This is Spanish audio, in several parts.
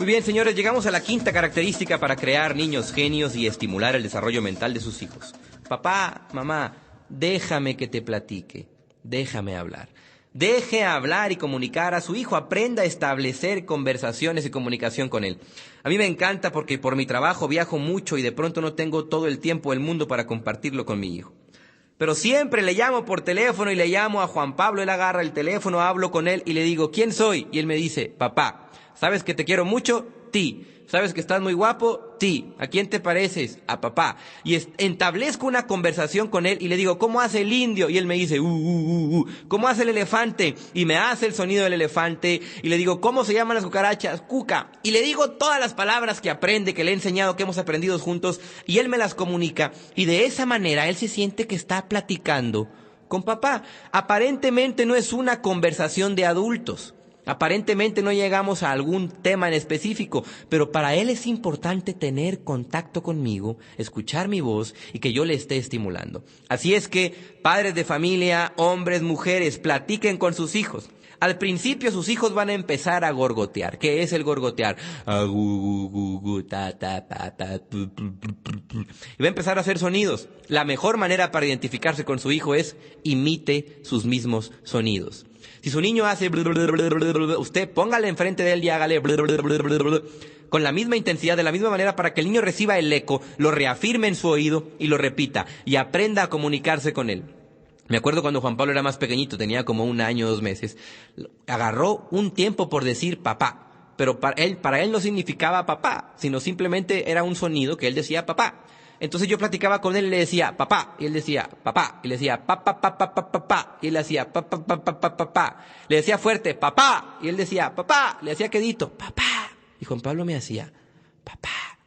Muy bien, señores, llegamos a la quinta característica para crear niños genios y estimular el desarrollo mental de sus hijos. Papá, mamá, déjame que te platique, déjame hablar. Deje hablar y comunicar a su hijo, aprenda a establecer conversaciones y comunicación con él. A mí me encanta porque por mi trabajo viajo mucho y de pronto no tengo todo el tiempo del mundo para compartirlo con mi hijo. Pero siempre le llamo por teléfono y le llamo a Juan Pablo, él agarra el teléfono, hablo con él y le digo, ¿quién soy? Y él me dice, papá, ¿sabes que te quiero mucho? Ti. ¿Sabes que estás muy guapo? Ti. ¿A quién te pareces? A papá. Y entablezco una conversación con él y le digo, ¿cómo hace el indio? Y él me dice, ¿cómo hace el elefante? Y me hace el sonido del elefante. Y le digo, ¿cómo se llaman las cucarachas? Cuca. Y le digo todas las palabras que aprende, que le he enseñado, que hemos aprendido juntos. Y él me las comunica. Y de esa manera él se siente que está platicando con papá. Aparentemente no es una conversación de adultos. Aparentemente no llegamos a algún tema en específico, pero para él es importante tener contacto conmigo, escuchar mi voz y que yo le esté estimulando. Así es que, padres de familia, hombres, mujeres, platiquen con sus hijos. Al principio sus hijos van a empezar a gorgotear. ¿Qué es el gorgotear? Y va a empezar a hacer sonidos. La mejor manera para identificarse con su hijo es imite sus mismos sonidos. Si su niño hace usted póngale enfrente de él y hágale con la misma intensidad, de la misma manera, para que el niño reciba el eco, lo reafirme en su oído y lo repita y aprenda a comunicarse con él. Me acuerdo cuando Juan Pablo era más pequeñito, tenía como 1 año, 2 meses, agarró un tiempo por decir papá, pero para él no significaba papá, sino simplemente era un sonido que él decía papá. Entonces yo platicaba con él y le decía papá, y él decía papá, y le decía papá, papá, papá, papá, y él decía papá, papá, papá, papá. Le decía fuerte papá, y él decía papá, le hacía quedito papá, y Juan Pablo me hacía papá.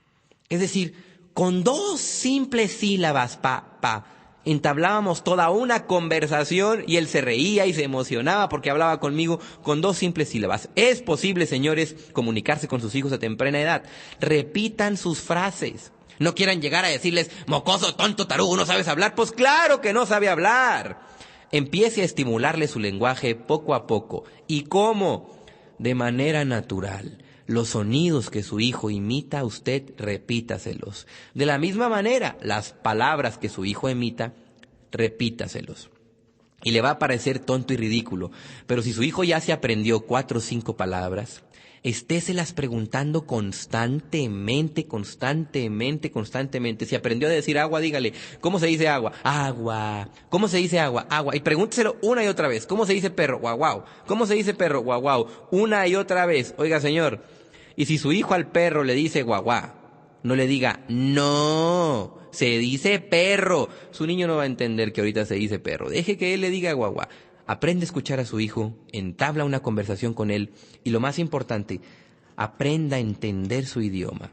Es decir, con 2 simples sílabas papá, entablábamos toda una conversación y él se reía y se emocionaba porque hablaba conmigo con 2 simples sílabas. Es posible, señores, comunicarse con sus hijos a temprana edad. Repitan sus frases. No quieran llegar a decirles, mocoso, tonto, tarugo, ¿no sabes hablar? Pues claro que no sabe hablar. Empiece a estimularle su lenguaje poco a poco. ¿Y cómo? De manera natural. Los sonidos que su hijo imita, usted repítaselos. De la misma manera, las palabras que su hijo emita, repítaselos. Y le va a parecer tonto y ridículo, pero si su hijo ya se aprendió 4 o 5 palabras, estéselas preguntando constantemente. Si aprendió a decir agua, dígale, ¿cómo se dice agua? Agua. ¿Cómo se dice agua? Agua. Y pregúnteselo una y otra vez. ¿Cómo se dice perro? Guau, guau. ¿Cómo se dice perro? Guau, guau. Una y otra vez. Oiga, señor, y si su hijo al perro le dice guau, guau, no le diga, no, se dice perro. Su niño no va a entender que ahorita se dice perro. Deje que él le diga guau, guau. Aprende a escuchar a su hijo, entabla una conversación con él y lo más importante, aprenda a entender su idioma.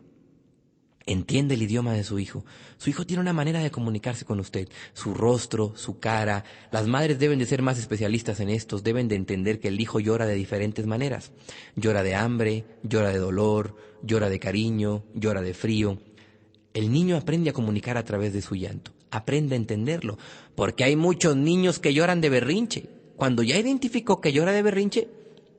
Entiende el idioma de su hijo. Su hijo tiene una manera de comunicarse con usted. Su rostro, su cara. Las madres deben de ser más especialistas en estos. Deben de entender que el hijo llora de diferentes maneras. Llora de hambre, llora de dolor, llora de cariño, llora de frío. El niño aprende a comunicar a través de su llanto. Aprende a entenderlo. Porque hay muchos niños que lloran de berrinche. Cuando ya identificó que llora de berrinche,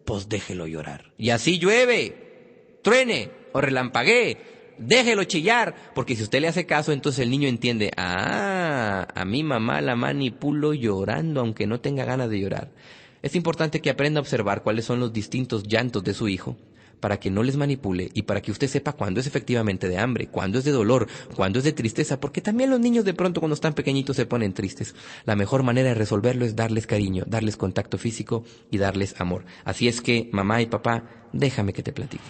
pues déjelo llorar. Y así llueve, truene o relampaguee, déjelo chillar, porque si usted le hace caso, entonces el niño entiende, a mi mamá la manipulo llorando aunque no tenga ganas de llorar. Es importante que aprenda a observar cuáles son los distintos llantos de su hijo, para que no les manipule y para que usted sepa cuándo es efectivamente de hambre, cuándo es de dolor, cuándo es de tristeza, porque también los niños de pronto cuando están pequeñitos se ponen tristes. La mejor manera de resolverlo es darles cariño, darles contacto físico y darles amor. Así es que, mamá y papá, déjame que te platique.